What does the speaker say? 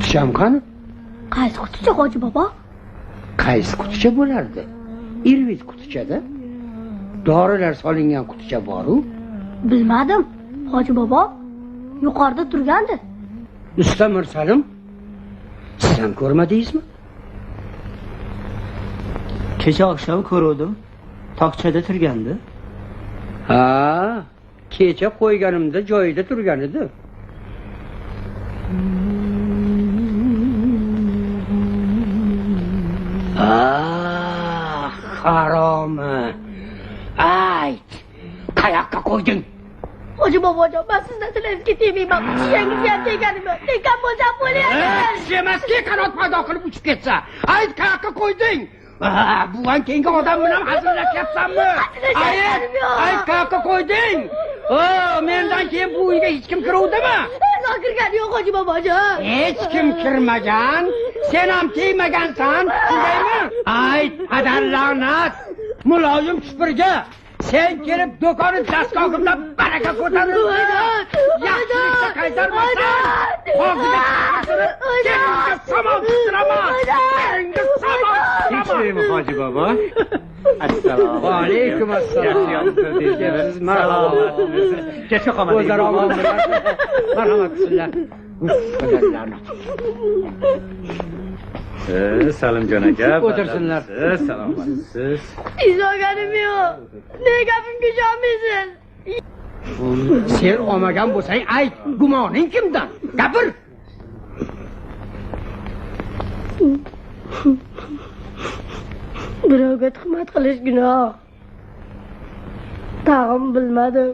Quticham qani? Qaysi quticha hoji bobo? Qaysi quticha bo'lardi? Irvit qutichada. Dorilar solingan quticha bor-ku. Bilmadim, hoji bobo. Yuqorida turgandi. Usta Mirsalim, siz ham ko'rmadingizmi? Kecha oqshom ko'rdim. Tokchada turgandi. Ha, kecha qo'yganimda joyida turgan edi. Haromi. Ayt, qayoqqa qo'yding? Hoji bobojon, men sizdan tilab ketmayman. Kuchangiz ham kelganimi? Tekan bo'lsam bo'layapti. Emaski, qanot paydo qilib uchib ketsa. Ayt, qayoqqa qo'yding? Buvan keyingi odam bilan hazillashyapsanmi? Ayt, qayoqqa qo'yding? Mendan keyin bu uyga hech kim kiruvdimi? Kirgani yo'q hoji bobojon. Hech kim kirmagan, sen ham tegmagansan, shundaymi? Ayt, padar la'nat, muloyim supurgi. Sen kelib do'konni dastgohimda baraka ko'tarildi. Yaxshilikka qaytarmasan. Hozirga senga samon tiraman. Senga samon tiraman. Tinchlikmi hoji bobo? Assalomu alaykum. Siz marhamat. Kechga qolmadingiz. O'zaro marhamat qilinglar. Salimjon aka. O'tirsinlar. Salomatsiz. Izolganim yo'q. Nega gapimga ishonmaysiz? Sen olmagan bo'lsang ayt, gumoning kimdan? Gapir. Birovga tuhmat qilish gunoh. Tag'in bilmadim.